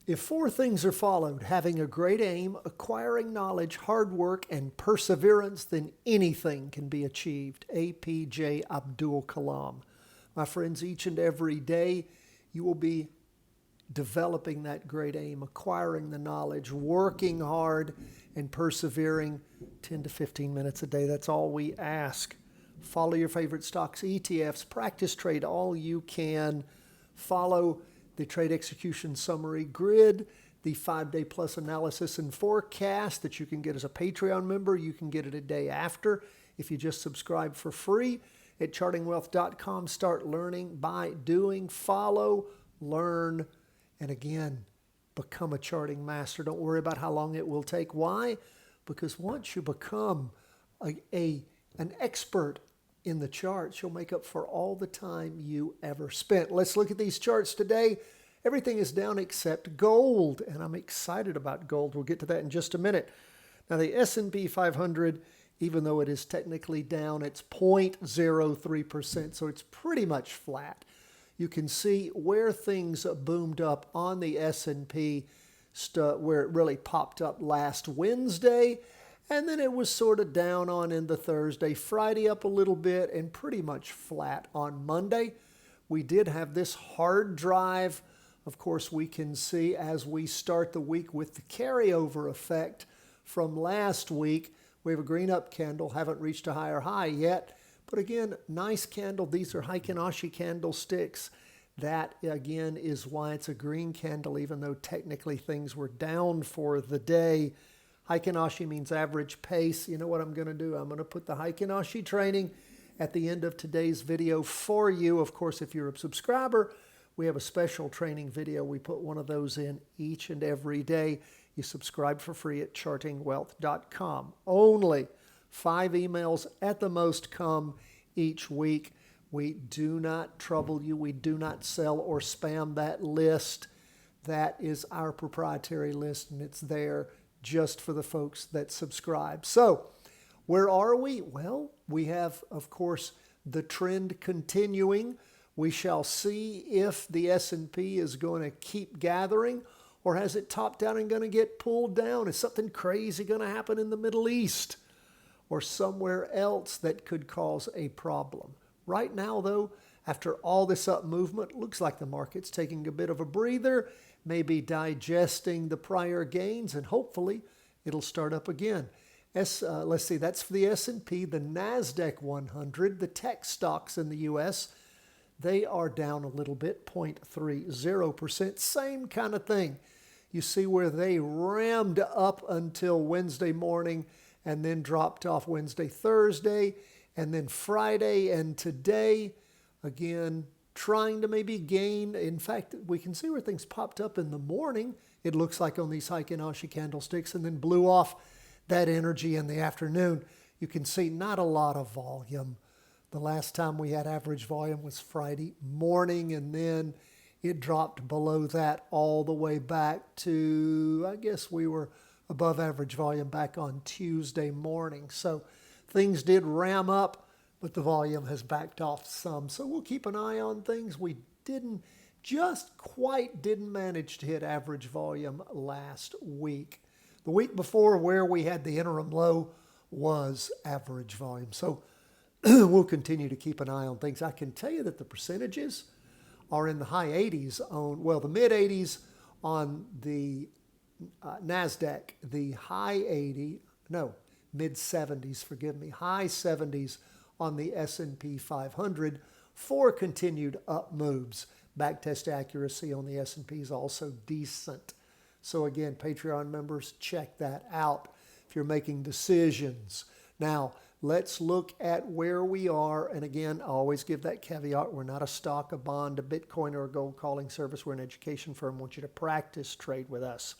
If four things are followed, having a great aim, acquiring knowledge, hard work, and perseverance, then anything can be achieved. APJ Abdul Kalam. My friends, each and every day you will be developing that great aim, acquiring the knowledge, working hard, and persevering 10 to 15 minutes a day. That's all we ask. Follow your favorite stocks, ETFs, practice trade all you can. Follow the trade execution summary grid, the 5-day plus analysis and forecast that you can get as a Patreon member. You can get it a day after if you just subscribe for free at chartingwealth.com. Start learning by doing. Follow, learn, and again, become a charting master. Don't worry about how long it will take. Why? Because once you become an expert in the charts, you'll make up for all the time you ever spent. Let's look at these charts today. Everything is down except gold, and I'm excited about gold. We'll get to that in just a minute. Now, the S&P 500, even though it is technically down, it's 0.03%, so it's pretty much flat. You can see where things boomed up on the S&P, where it really popped up last Wednesday, and then it was sort of down on into Thursday, Friday up a little bit, and pretty much flat on Monday. We did have this hard drive. Of course, we can see as we start the week with the carryover effect from last week. We have a green up candle, haven't reached a higher high yet. But again, nice candle. These are Heikin Ashi candlesticks. That, again, is why it's a green candle, even though technically things were down for the day. Heikin Ashi means average pace. You know what I'm going to do? I'm going to put the Heikin Ashi training at the end of today's video for you. Of course, if you're a subscriber, we have a special training video. We put one of those in each and every day. You subscribe for free at chartingwealth.com. Only 5 emails at the most come each week. We do not trouble you. We do not sell or spam that list. That is our proprietary list, and it's there just for the folks that subscribe. So, where are we? Well, we have, of course, the trend continuing. We shall see if the S&P is going to keep gathering, or has it topped out and going to get pulled down? Is something crazy going to happen in the Middle East or somewhere else that could cause a problem? Right now, though, after all this up movement, looks like the market's taking a bit of a breather, maybe digesting the prior gains, and hopefully it'll start up again. Let's see, that's for the S&P. The NASDAQ 100, the tech stocks in the U.S., they are down a little bit, 0.30%. Same kind of thing. You see where they rammed up until Wednesday morning and then dropped off Wednesday, Thursday, and then Friday and today, again, trying to maybe gain. In fact, we can see where things popped up in the morning. It looks like on these Heikin Ashi candlesticks, and then blew off that energy in the afternoon. You can see not a lot of volume. The last time we had average volume was Friday morning, and then it dropped below that all the way back to, I guess we were above average volume back on Tuesday morning. So things did ram up, but the volume has backed off some. So we'll keep an eye on things. We didn't manage to hit average volume last week. The week before, where we had the interim low, was average volume. So we'll continue to keep an eye on things. I can tell you that the percentages are in the high 80s the mid 80s on the NASDAQ, the mid 70s, high 70s on the S&P 500 for continued up moves. Backtest accuracy on the S&P is also decent. So again, Patreon members, check that out if you're making decisions. Now, let's look at where we are. And again, I always give that caveat. We're not a stock, a bond, a Bitcoin, or a gold calling service. We're an education firm. We want you to practice trade with us.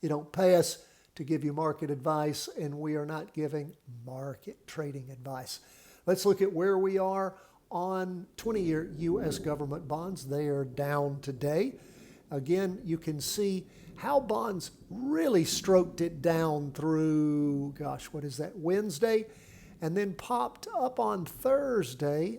You don't pay us to give you market advice, and we are not giving market trading advice. Let's look at where we are on 20-year U.S. government bonds. They are down today. Again, you can see how bonds really stroked it down through, Wednesday, and then popped up on Thursday.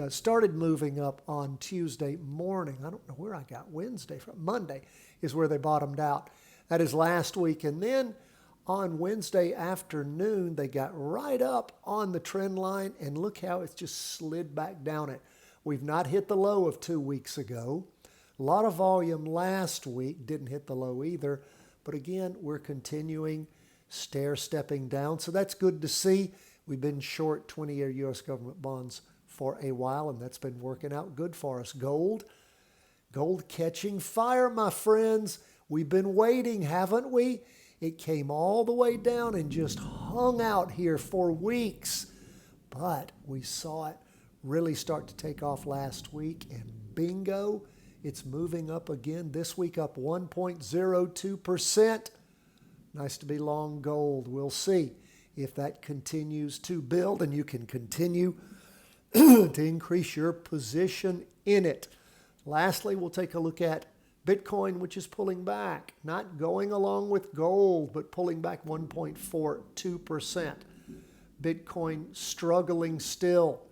started moving up on Tuesday morning. I don't know where I got Wednesday from. Monday is where they bottomed out. That is last week. And then on Wednesday afternoon, they got right up on the trend line, and look how it's just slid back down it. We've not hit the low of 2 weeks ago. A lot of volume last week, didn't hit the low either. But again, we're continuing stair-stepping down. So that's good to see. We've been short 20-year U.S. government bonds for a while, and that's been working out good for us. Gold catching fire, my friends. We've been waiting, haven't we? It came all the way down and just hung out here for weeks. But we saw it really start to take off last week, and bingo, it's moving up again. This week up 1.02%. Nice to be long gold. We'll see if that continues to build and you can continue to increase your position in it. Lastly, we'll take a look at Bitcoin, which is pulling back, not going along with gold, but pulling back 1.42%. Bitcoin struggling still,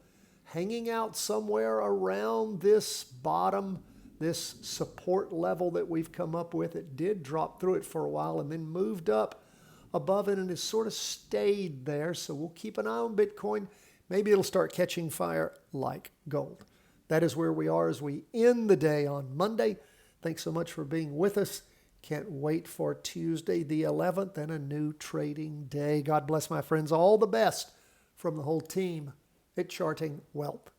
hanging out somewhere around this bottom, this support level that we've come up with. It did drop through it for a while and then moved up above it and has sort of stayed there. So we'll keep an eye on Bitcoin. Maybe it'll start catching fire like gold. That is where we are as we end the day on Monday. Thanks so much for being with us. Can't wait for Tuesday the 11th and a new trading day. God bless, my friends. All the best from the whole team at Charting Wealth.